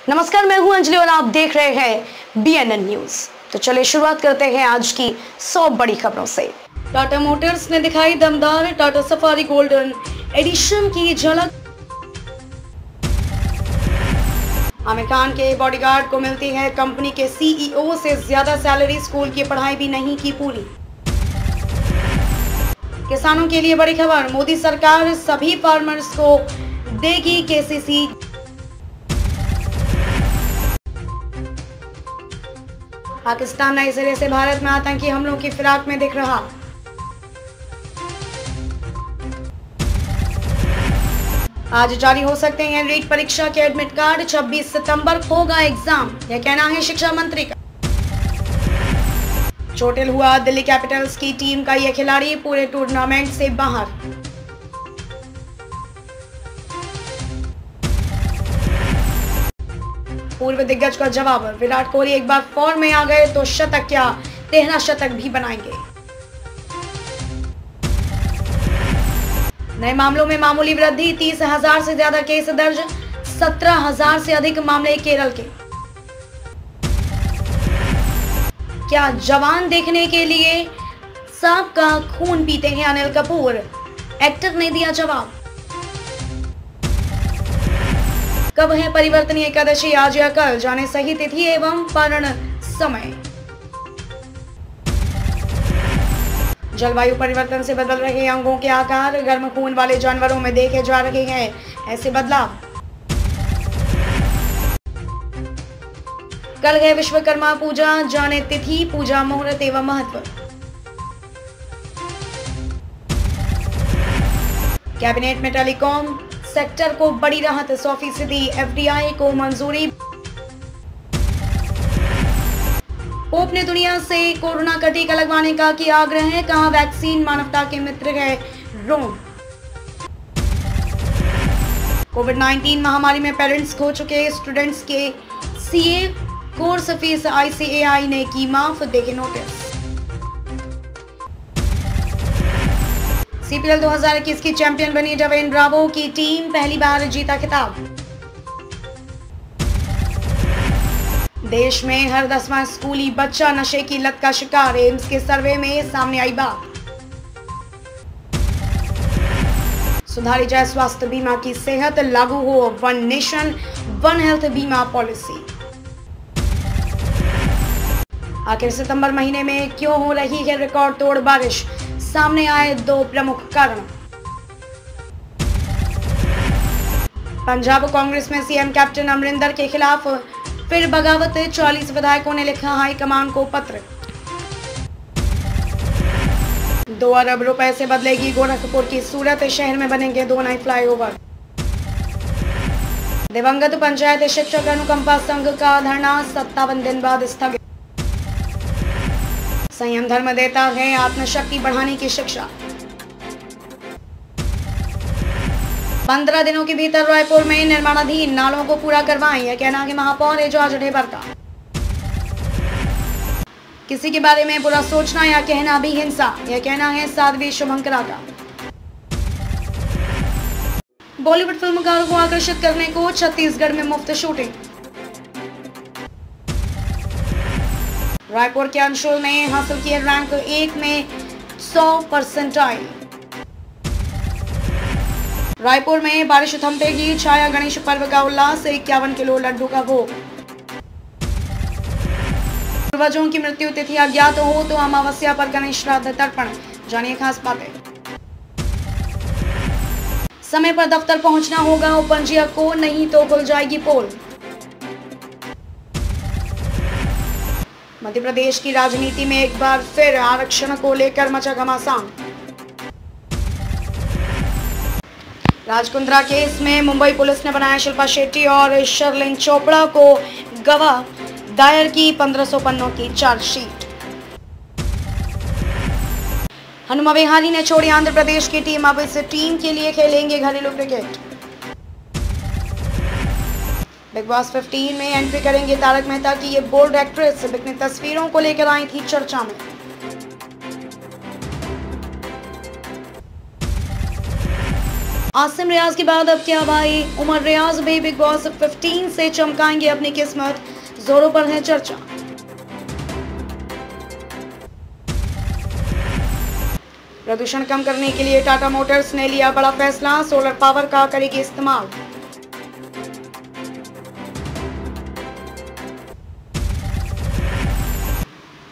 नमस्कार, मैं हूं अंजलि और आप देख रहे हैं BNN न्यूज। तो चलिए शुरुआत करते हैं आज की 100 बड़ी खबरों से। टाटा मोटर्स ने दिखाई दमदार टाटा सफारी गोल्डन एडिशन की झलक। आमिर खान के बॉडीगार्ड को मिलती है कंपनी के CEO से ज्यादा सैलरी, स्कूल की पढ़ाई भी नहीं की पूरी। किसानों के लिए बड़ी खबर, मोदी सरकार सभी फार्मर्स को देगी KCC। पाकिस्तान नए सिरे से भारत में आतंकी हमलों की फिराक में दिख रहा। आज जारी हो सकते हैं रीट परीक्षा के एडमिट कार्ड, 26 सितंबर होगा एग्जाम, यह कहना है शिक्षा मंत्री का। चोटिल हुआ दिल्ली कैपिटल्स की टीम का यह खिलाड़ी पूरे टूर्नामेंट से बाहर। पूर्व दिग्गज का जवाब, विराट कोहली एक बार फॉर्म में आ गए तो शतक क्या 13 शतक भी बनाएंगे। नए मामलों में मामूली वृद्धि, 30,000 से ज्यादा केस दर्ज, 17,000 से अधिक मामले केरल के। क्या जवान देखने के लिए सांप का खून पीते हैं अनिल कपूर, एक्टर ने दिया जवाब। कब है परिवर्तनीय एकादशी, आज या कल, जाने सही तिथि एवं पारण समय। जलवायु परिवर्तन से बदल रहे अंगों के आकार, गर्म खून वाले जानवरों में देखे जा रहे हैं ऐसे बदलाव। कल है विश्वकर्मा पूजा, जाने तिथि, पूजा मुहूर्त एवं महत्व। कैबिनेट में टेलीकॉम सेक्टर को बड़ी राहत, 100% FDI को मंजूरी। पोप ने दुनिया से कोरोना का टीका लगवाने का किया आग्रह, कहा वैक्सीन मानवता के मित्र है रोम। कोविड-19 महामारी में पेरेंट्स खो चुके स्टूडेंट्स के CA कोर्स फीस ICAI ने की माफ, देखे नोटिस। CPL 2021 की चैंपियन बनी डवेन ब्रावो की टीम, पहली बार जीता खिताब। देश में हर 10वां स्कूली बच्चा नशे की लत का शिकार, एम्स के सर्वे में सामने आई बात। सुधारी जाए स्वास्थ्य बीमा की सेहत, लागू हो वन नेशन वन हेल्थ बीमा पॉलिसी। आखिर सितंबर महीने में क्यों हो रही है रिकॉर्ड तोड़ बारिश, सामने आए 2 प्रमुख कारण। पंजाब कांग्रेस में CM कैप्टन अमरिंदर के खिलाफ फिर बगावत, 40 विधायकों ने लिखा हाईकमान को पत्र। 2 अरब रुपए से बदलेगी गोरखपुर की सूरत, शहर में बनेंगे 2 नए फ्लाईओवर। दिवंगत पंचायत शिक्षक अनुकंपा संघ का धरना 57 दिन बाद स्थगित। संयम धर्म देता है आत्मशक्ति बढ़ाने की शिक्षा। 15 दिनों के भीतर रायपुर में निर्माणाधीन नालों को पूरा करवाएं, यह कहना है महापौर एजाज ढेबर का। किसी के बारे में बुरा सोचना या कहना भी हिंसा, यह कहना है साध्वी शुभंकरा का। बॉलीवुड फिल्मकारों को आकर्षित करने को छत्तीसगढ़ में मुफ्त शूटिंग। रायपुर के अंशुल ने हासिल किया रैंक 1 में 100% आई। रायपुर में बारिश थमतेगी, छाया गणेश पर्व का उल्लास, 51 किलो लड्डू का भोग। पूर्वजों की मृत्यु तिथि अज्ञात हो तो अमावस्या पर गणेश श्राद्ध तर्पण, जानिए खास बातें। समय पर दफ्तर पहुंचना होगा उपंजिया को, नहीं तो खुल जाएगी पोल। मध्य प्रदेश की राजनीति में एक बार फिर आरक्षण को लेकर मचा घमासान। राजकुंद्रा केस में मुंबई पुलिस ने बनाया शिल्पा शेट्टी और शर्लिन चोपड़ा को गवाह, दायर की 1500 पन्नों की चार्जशीट। हनुमा विहारी ने छोड़ी आंध्र प्रदेश की टीम, अब इस टीम के लिए खेलेंगे घरेलू क्रिकेट। बिग बॉस 15 में एंट्री करेंगे तारक मेहता की ये बोल्ड एक्ट्रेस, बिकनी तस्वीरों को लेकर आई थी चर्चा में। आसिम रियाज के बाद अब क्या भाई उमर रियाज भी बिग बॉस 15 से चमकाएंगे अपनी किस्मत, जोरों पर है चर्चा। प्रदूषण कम करने के लिए टाटा मोटर्स ने लिया बड़ा फैसला, सोलर पावर का करेगी इस्तेमाल।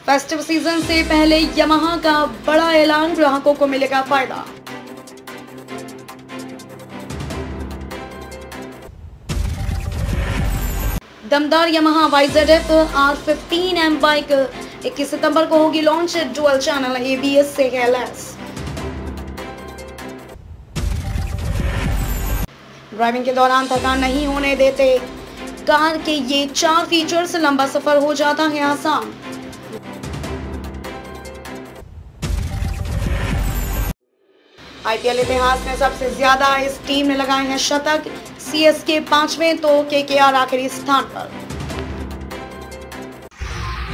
फेस्टिव सीजन से पहले यामाहा का बड़ा ऐलान, ग्राहकों को मिलेगा फायदा। दमदार यामाहा YZF R15M बाइक 21 सितंबर को होगी लॉन्च, डुअल चैनल ABS से है लैस। ड्राइविंग के दौरान थकान नहीं होने देते कार के ये 4 फीचर्स, लंबा सफर हो जाता है आसान। IPL इतिहास में सबसे ज्यादा इस टीम ने लगाए हैं शतक, CSK 5वें तो KKR आखिरी स्थान पर।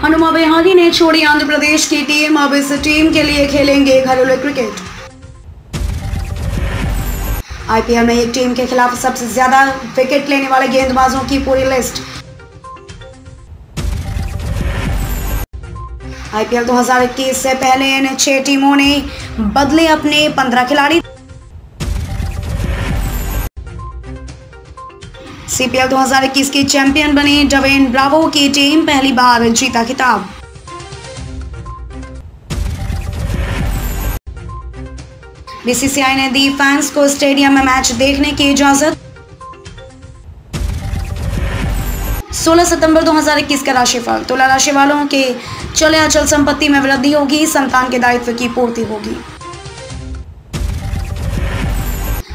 हनुमा विहारी ने छोड़ी आंध्र प्रदेश की टीम, अब इस टीम के लिए खेलेंगे घरेलू क्रिकेट। IPL में एक टीम के खिलाफ सबसे ज्यादा विकेट लेने वाले गेंदबाजों की पूरी लिस्ट। IPL 2021 से पहले इन 6 टीमों ने बदले अपने 15 खिलाड़ी। CPL 2021 की चैंपियन बनी डवेन ब्रावो की टीम, पहली बार जीता खिताब। BCCI ने दी फैंस को स्टेडियम में मैच देखने की इजाजत। 16 सितंबर 2021 का राशिफल, तुला राशि वालों के चले अचल संपत्ति में वृद्धि होगी, संतान के दायित्व की पूर्ति होगी।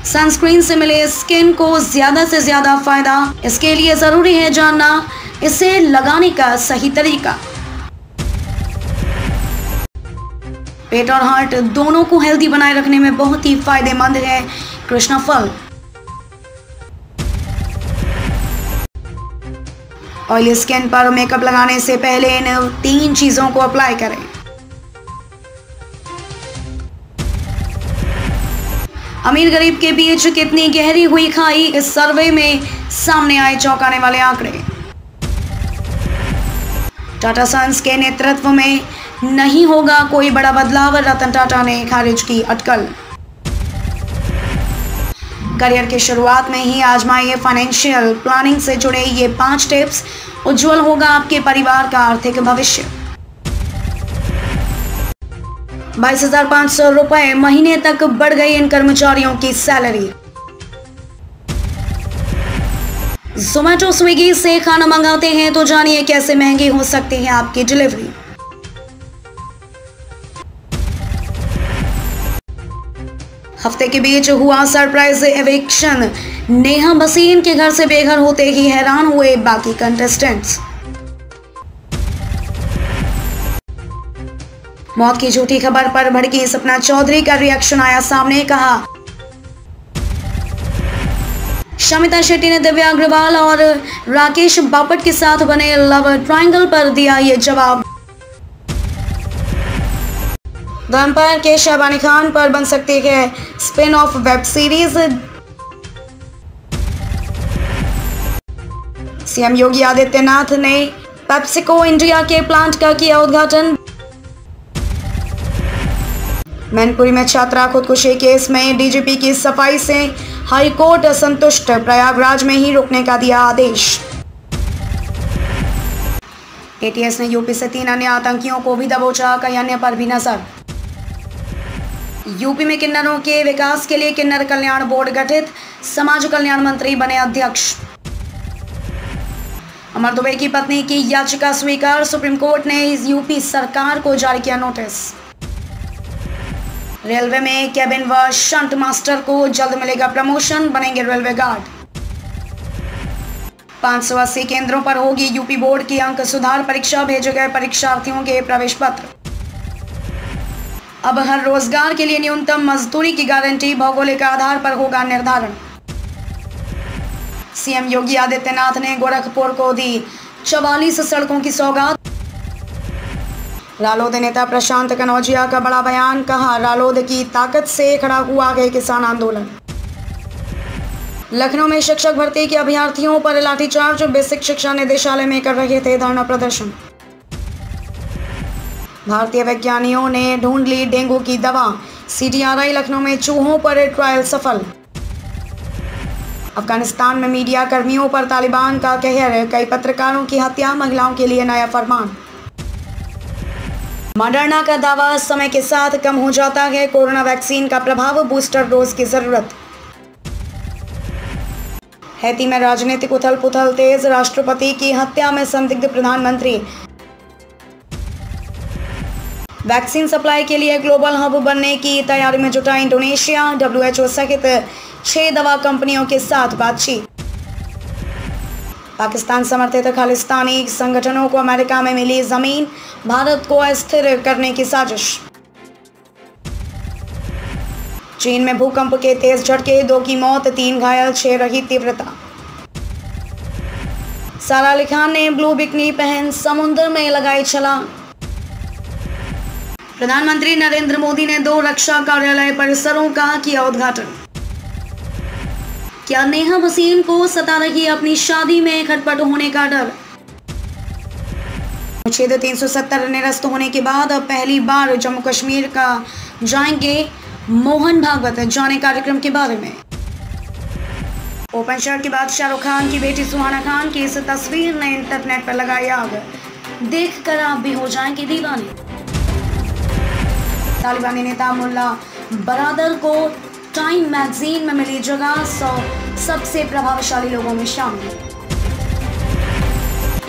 सनस्क्रीन से मिले स्किन को ज्यादा से ज्यादा फायदा, इसके लिए जरूरी है जानना इसे लगाने का सही तरीका। पेट और हार्ट दोनों को हेल्दी बनाए रखने में बहुत ही फायदेमंद है कृष्णा फल। ऑयली स्किन पर मेकअप लगाने से पहले इन 3 चीजों को अप्लाई करें। अमीर गरीब के बीच कितनी गहरी हुई खाई, इस सर्वे में सामने आए चौंकाने वाले आंकड़े। टाटा सन्स के नेतृत्व में नहीं होगा कोई बड़ा बदलाव, रतन टाटा ने खारिज की अटकल। करियर की शुरुआत में ही आजमाइए फाइनेंशियल प्लानिंग से जुड़े ये 5 टिप्स, उज्जवल होगा आपके परिवार का आर्थिक भविष्य। 22,500 रुपए महीने तक बढ़ गई इन कर्मचारियों की सैलरी। जोमैटो स्विगी से खाना मंगाते हैं तो जानिए कैसे महंगी हो सकती है आपकी डिलीवरी। हफ्ते के बीच हुआ सरप्राइज एविक्शन, नेहा भसीन के घर से बेघर होते ही हैरान हुए बाकी कंटेस्टेंट्स। मौत की झूठी खबर पर भड़की सपना चौधरी का रिएक्शन आया सामने, कहा शमिता शेट्टी ने दिव्या अग्रवाल और राकेश बापट के साथ बने लव ट्रायंगल पर दिया ये जवाब। द एम्पायर के शहबानी खान पर बन सकती है spin off web series. CM Yogi Adityanath ने पेप्सिको इंडिया के प्लांट का किया उद्घाटन। मैनपुरी में छात्रा खुदकुशी केस में डीजीपी की सफाई से हाईकोर्ट असंतुष्ट, प्रयागराज में ही रोकने का दिया आदेश। एटीएस ने यूपी से 3 अन्य आतंकियों को भी दबोचा, कई अन्य पर भी नजर। यूपी में किन्नरों के विकास के लिए किन्नर कल्याण बोर्ड गठित, समाज कल्याण मंत्री बने अध्यक्ष। अमर दुबे की पत्नी की याचिका स्वीकार, सुप्रीम कोर्ट ने यूपी सरकार को जारी किया नोटिस। रेलवे में कैबिन व शंट मास्टर को जल्द मिलेगा प्रमोशन, बनेंगे रेलवे गार्ड। 580 केंद्रों पर होगी यूपी बोर्ड की अंक सुधार परीक्षा, भेजे गए परीक्षार्थियों के प्रवेश पत्र। अब हर रोजगार के लिए न्यूनतम मजदूरी की गारंटी, भौगोलिक आधार पर होगा निर्धारण। सीएम योगी आदित्यनाथ ने गोरखपुर को दी 44 सड़कों की सौगात। रालोद नेता प्रशांत कनौजिया का बड़ा बयान, कहा रालोद की ताकत से खड़ा हुआ है किसान आंदोलन। लखनऊ में शिक्षक भर्ती के अभ्यर्थियों पर लाठीचार्ज, बेसिक शिक्षा निदेशालय में कर रहे थे धरना प्रदर्शन। भारतीय वैज्ञानिकों ने ढूंढ ली डेंगू की दवा, CTRI लखनऊ में चूहों पर ट्रायल सफल। अफगानिस्तान में मीडिया कर्मियों पर तालिबान का कहर, कई पत्रकारों की हत्या, महिलाओं के लिए नया फरमान। मॉडर्ना का दावा, समय के साथ कम हो जाता है कोरोना वैक्सीन का प्रभाव, बूस्टर डोज की जरूरत। हैती में राजनीतिक उथल पुथल तेज, राष्ट्रपति की हत्या में संदिग्ध प्रधानमंत्री। वैक्सीन सप्लाई के लिए ग्लोबल हब बनने की तैयारी में जुटा इंडोनेशिया, WHO सहित 6 दवा कंपनियों के साथ बातचीत। पाकिस्तान समर्थित खालिस्तानी संगठनों को अमेरिका में मिली जमीन, भारत को अस्थिर करने की साजिश। चीन में भूकंप के तेज झटके, 2 की मौत, 3 घायल, 6 रही तीव्रता। सारा अली खान ने ब्लू बिकनी पहन समुद्र में लगाई छलांग। प्रधानमंत्री नरेंद्र मोदी ने 2 रक्षा कार्यालय परिसरों का किया उद्घाटन। क्या नेहा वसीम को सता रही अपनी शादी में खटपट होने का डर? अनुच्छेद 370 निरस्त होने के बाद अब पहली बार जम्मू कश्मीर का जाएंगे मोहन भागवत, जाने कार्यक्रम के बारे में। ओपन शर्ट के बाद शाहरुख खान की बेटी सुहाना खान की इस तस्वीर ने इंटरनेट पर लगाई आग, देखकर आप भी हो जाएंगे दीवाने। तालिबानी नेता मुल्ला बरादर को टाइम मैगजीन में मिली जगह, 100 सबसे प्रभावशाली लोगों में शामिल।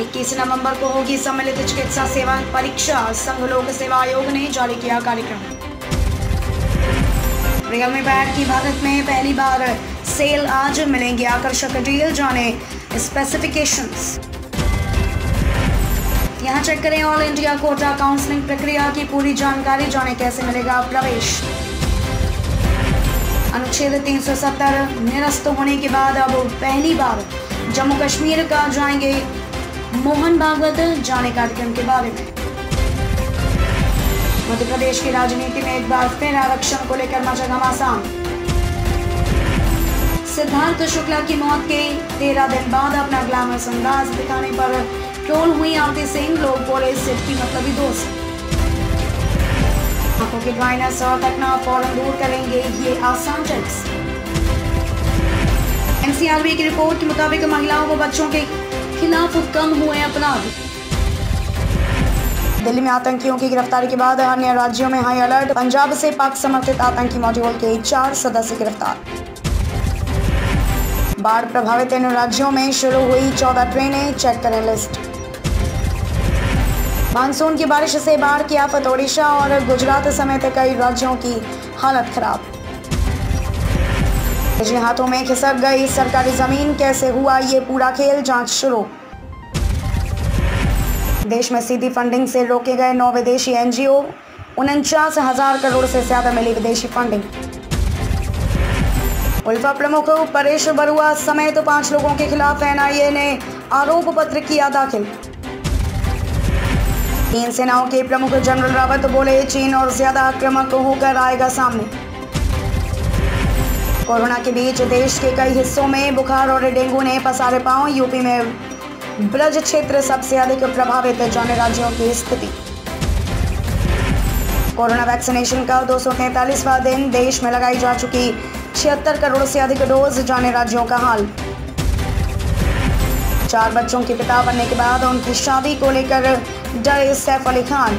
21 नवंबर को होगी सम्मिलित चिकित्सा सेवा परीक्षा, संघ लोक सेवा आयोग ने जारी किया कार्यक्रम। रियलमी पैड की भारत में पहली बार सेल, आज मिलेंगे आकर्षक डील, जाने स्पेसिफिकेशंस। यहाँ चेक करें ऑल इंडिया कोटा काउंसलिंग प्रक्रिया की पूरी जानकारी, जाने कैसे मिलेगा प्रवेश। अनुच्छेद 370 निरस्त होने के बाद अब पहली बार जम्मू कश्मीर का जाएंगे मोहन भागवत, जाने कार्यक्रम के बारे में। मध्य प्रदेश की राजनीति में एक बार फिर आरक्षण को लेकर मचा घमासान। सिद्धार्थ शुक्ला की मौत के 13 दिन बाद अपना ग्लैमरस अंदाज दिखाने पर ट्रोल हुई आरती सिंह, लोग बोले सिर्फ की मतलबी दोस्त। आंखों की ड्राइनेस और थकना फौरन दूर करेंगे ये आसान टिप्स। NCRB की रिपोर्ट के मुताबिक महिलाओं व बच्चों के खिलाफ कम हुए अपराध। दिल्ली में आतंकियों की गिरफ्तारी के बाद अन्य राज्यों में हाई अलर्ट, पंजाब से पाक समर्थित आतंकी मॉड्यूल के 4 सदस्य गिरफ्तार। बाढ़ प्रभावित इन राज्यों में शुरू हुई 14 ट्रेनें, चेक करें लिस्ट। मानसून की बारिश से बाढ़ की आफत, ओडिशा और गुजरात समेत कई राज्यों की हालत खराब। निजी हाथों में खिसक गई सरकारी जमीन, कैसे हुआ ये पूरा खेल, जांच शुरू। देश में सीधी फंडिंग से रोके गए 9 विदेशी NGO, 49,000 करोड़ से ज्यादा मिली विदेशी फंडिंग। उल्फा प्रमुख परेश बरुआ समेत 5 लोगों के खिलाफ NIA ने आरोप पत्र किया दाखिल। 3 सेनाओं के प्रमुख जनरल रावत बोले, चीन और ज्यादा आक्रामक होकर आएगा सामने। कोरोना के बीच देश के कई हिस्सों में बुखार और डेंगू ने पसारे पांव, यूपी में ब्रज क्षेत्र सबसे अधिक प्रभावित, जाने राज्यों की स्थिति। कोरोना वैक्सीनेशन का 243वां दिन, देश में लगाई जा चुकी 76 करोड़ से अधिक डोज, जाने राज्यों का हाल। 4 बच्चों के पिता बनने के बाद उनकी शादी को लेकर डरे सैफ अली खान,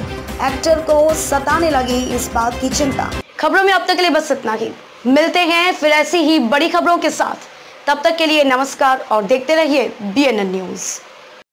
एक्टर को सताने लगी इस बात की चिंता। खबरों में अब तक के लिए बस इतना ही, मिलते हैं फिर ऐसी ही बड़ी खबरों के साथ। तब तक के लिए नमस्कार और देखते रहिए BNN न्यूज़।